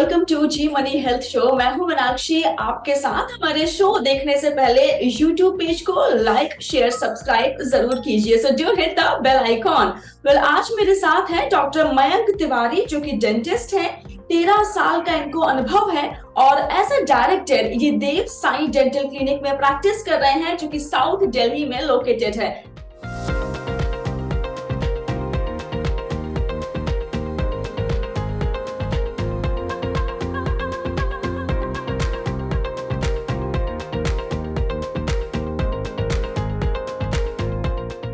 Welcome to Zee money health show. मैं हूं मीनाक्षी आपके साथ। हमारे शो देखने से पहले YouTube पेज को लाइक शेयर सब्सक्राइब जरूर कीजिए। So do hit the bell icon. आज मेरे साथ है डॉक्टर मयंक तिवारी जो कि डेंटिस्ट है। 13 साल का इनको अनुभव है और एज अ डायरेक्टर ये देव साई डेंटल क्लिनिक में प्रैक्टिस कर रहे हैं जो कि साउथ दिल्ली में लोकेटेड है।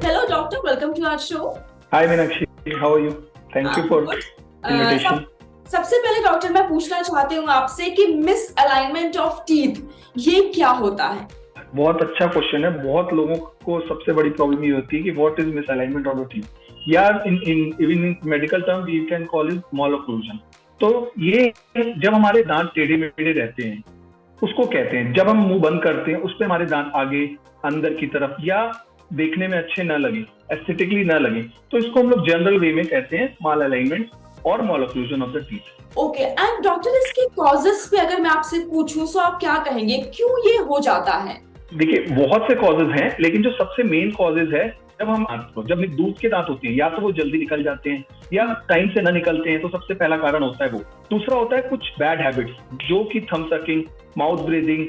Hello doctor, welcome to our show. Hi Meenakshi, how are you? Thank you for invitation. सबसे पहले डॉक्टर मैं पूछना चाहती हूँ आपसे कि मिस अलाइनमेंट ऑफ टीथ ये क्या होता है? बहुत अच्छा क्वेश्चन है। बहुत लोगों को सबसे बड़ी प्रॉब्लम ये होती है कि what is misalignment of the teeth, या in medical term we can call it malocclusion. तो ये जब हमारे दांत टेढ़े मेढ़े रहते हैं उसको कहते हैं। जब हम मुंह बंद करते हैं उस पे हमारे दांत आगे अंदर की तरफ या देखने में अच्छे ना लगे, एस्थेटिकली ना लगे, तो इसको हम लोग जनरल वे में कहते हैं माल अलाइनमेंट और malocclusion of the teeth. Okay, and doctor इसके कॉजेस पे अगर मैं आपसे पूछूं तो आप क्या कहेंगे, क्यों ये हो जाता है? देखिए, बहुत से कॉजेज हैं, लेकिन जो सबसे मेन कॉजेज है जब दूध के दांत होते हैं या तो वो जल्दी निकल जाते हैं या टाइम से ना निकलते हैं, तो सबसे पहला कारण होता है वो। दूसरा होता है कुछ बैड हैबिट्स जो कि थंब सकिंग, माउथ ब्रीदिंग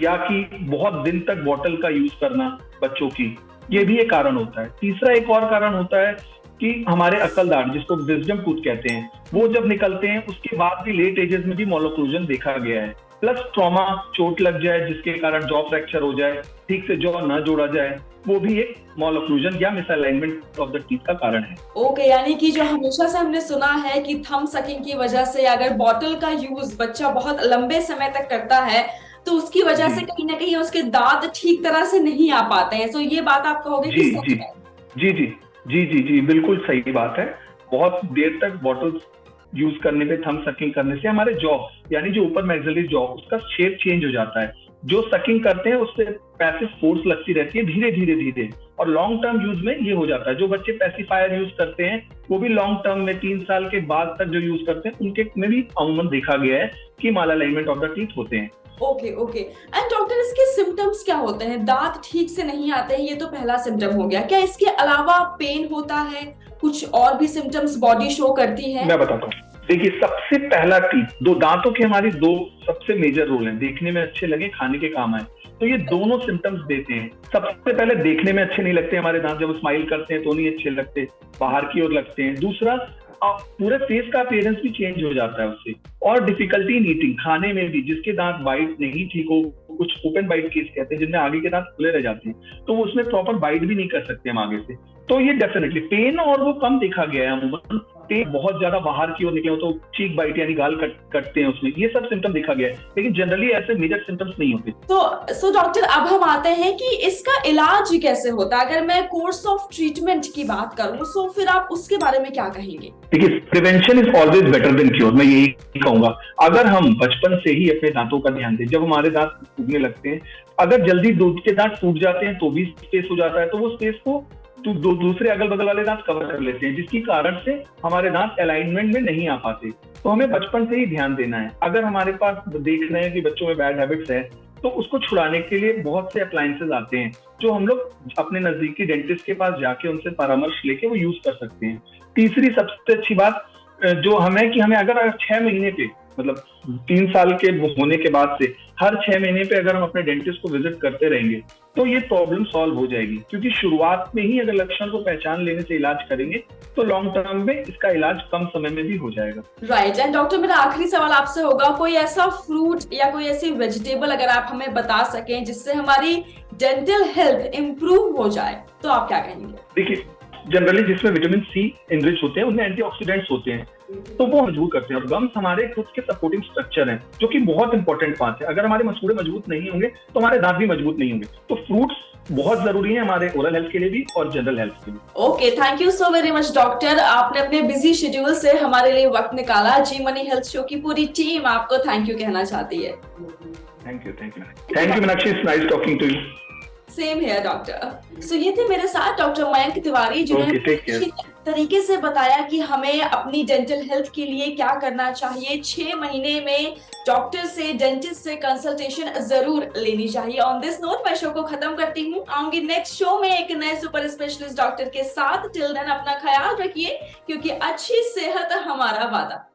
या कि बहुत दिन तक बॉटल का यूज करना बच्चों की, ये भी एक कारण होता है। तीसरा एक और कारण होता है कि हमारे अक्ल दांत जिसको विजडम टूथ कहते हैं वो जब निकलते हैं उसके बाद भी लेट एजेस में भी मॉलोक्लूजन देखा गया है। प्लस ट्रॉमा, चोट लग जाए जिसके कारण जॉ फ्रैक्चर हो जाए, ठीक से जॉ न जोड़ा जाए, वो भी एक मॉलोक्लूजन या मिसअलाइनमेंट ऑफ द टीथ का कारण है। ओके, यानी कि जो हमेशा से हमने सुना है कि थंब सकिंग की वजह से अगर बॉटल का यूज बच्चा बहुत लंबे समय तक करता है तो उसकी वजह से कहीं ना कहीं उसके दांत ठीक तरह से नहीं आ पाते हैं। तो ये बात आप कहोगे कि सच है? जी जी जी जी जी, बिल्कुल सही बात है। बहुत देर तक बॉटल्स यूज करने पे, थंब सकिंग करने से हमारे जॉ यानी जो ऊपर मैक्सिलरी जॉ उसका शेप चेंज हो जाता है। जो सकिंग करते हैं उससे पैसिव फोर्स लगती रहती है धीरे धीरे धीरे, और लॉन्ग टर्म यूज में ये हो जाता है। जो बच्चे पैसिफायर यूज करते हैं वो भी लॉन्ग टर्म में 3 साल के बाद तक जो यूज करते हैं उनके में भी अमूमन देखा गया है कि माल अलाइनमेंट ऑफ द टीथ होते हैं। ओके ओके, एंड डॉक्टर इसके सिम्टम्स क्या होते हैं? दांत ठीक से नहीं आते हैं, ये तो पहला सिम्टम हो गया। क्या इसके अलावा पेन होता है? कुछ और भी सिम्टम्स बॉडी शो करती है? मैं बताता हूँ। देखिए, सबसे पहला दो दांतों के हमारी दो सबसे मेजर रोल हैं, देखने में अच्छे लगे, खाने के काम आए। तो ये दोनों सिम्टम्स देते हैं। सबसे पहले देखने में अच्छे नहीं लगते हमारे दांत, जब स्माइल करते हैं तो नहीं अच्छे लगते, बाहर की ओर लगते हैं। दूसरा, पूरे फेस का अपीयरेंस भी चेंज हो जाता है उससे। और डिफिकल्टी इन ईटिंग, खाने में भी, जिसके दांत बाइट नहीं ठीक हो, कुछ ओपन बाइट केस कहते हैं जिनमें आगे के दांत खुले रह जाते हैं, तो वो उसमें प्रॉपर बाइट भी नहीं कर सकते हम आगे से। तो ये डेफिनेटली पेन और वो कम देखा गया है अमूमन। पेन बहुत ज्यादा बाहर की ओर निकले हो तो चीक बाइट यानी गाल कटते हैं उसमें, ये सब सिम्टम देखा गया है, लेकिन जनरली ऐसे मेजर सिम्टम्स नहीं होते। तो डॉक्टर, अब हम आते हैं कि इसका इलाज कैसे होता है। अगर मैं कोर्स ऑफ ट्रीटमेंट की बात करूं तो फिर आप उसके बारे में क्या कहेंगे? देखिए, prevention is always better than cure, मैं यही कहूंगा। अगर हम बचपन से ही अपने दांतों का ध्यान दें, जब हमारे दांत टूटने लगते हैं, अगर जल्दी दूध के दांत टूट जाते हैं तो भी स्पेस हो जाता है, तो वो स्पेस को दूसरे अगल बगल वाले दांत कवर कर लेते हैं, जिसकी कारण से हमारे दांत अलाइनमेंट में नहीं आ पाते। तो हमें बचपन से ही ध्यान देना है। अगर हमारे पास देख रहे हैं कि बच्चों में बैड हैबिट्स है तो उसको छुड़ाने के लिए बहुत से अप्लायंसेस आते हैं जो हम लोग अपने नजदीकी डेंटिस्ट के पास जाके उनसे परामर्श लेके वो यूज कर सकते हैं। तीसरी सबसे अच्छी बात जो हमें कि हमें अगर 6 महीने पे, मतलब 3 साल के होने के बाद से हर 6 महीने पे अगर हम अपने डेंटिस्ट को विजिट करते रहेंगे तो ये प्रॉब्लम सॉल्व हो जाएगी। क्योंकि शुरुआत में ही अगर लक्षण को पहचान लेने से इलाज करेंगे तो लॉन्ग टर्म में इसका इलाज कम समय में भी हो जाएगा। राइट, एंड डॉक्टर मेरा आखिरी सवाल आपसे होगा, कोई ऐसा फ्रूट या कोई ऐसी वेजिटेबल अगर आप हमें बता सकें जिससे हमारी डेंटल हेल्थ इंप्रूव हो जाए, तो आप क्या कहेंगे? देखिए, जनरली जिसमें विटामिन सी इनरिच होते हैं उनमें एंटीऑक्सीडेंट्स होते हैं, तो वो मजबूत करते हैं। और गम्स हमारे खुद के सपोर्टिंग स्ट्रक्चर हैं जो कि बहुत इंपॉर्टेंट बात है। अगर हमारे मसूड़े मजबूत नहीं होंगे तो हमारे दांत भी मजबूत नहीं होंगे। तो फ्रूट्स बहुत जरूरी है हमारे ओरल हेल्थ के लिए भी और जनरल हेल्थ के लिए। Okay, thank you so very much doctor, आपने अपने बिजी शेड्यूल से हमारे लिए वक्त निकाला। जी मनी हेल्थ शो की पूरी टीम आपको थैंक यू कहना चाहती है। Thank you Meenakshi, it's nice talking to you. Same here doctor. So ये थे मेरे साथ डॉक्टर मयंक तिवारी जिन्होंने तरीके से बताया कि हमें अपनी डेंटल हेल्थ के लिए क्या करना चाहिए। 6 महीने में डॉक्टर से, डेंटिस्ट से कंसल्टेशन जरूर लेनी चाहिए। ऑन दिस नोट मैं शो को खत्म करती हूँ। आऊंगी नेक्स्ट शो में एक नए सुपर स्पेशलिस्ट डॉक्टर के साथ। टिल देन अपना ख्याल रखिए, क्योंकि अच्छी सेहत हमारा वादा।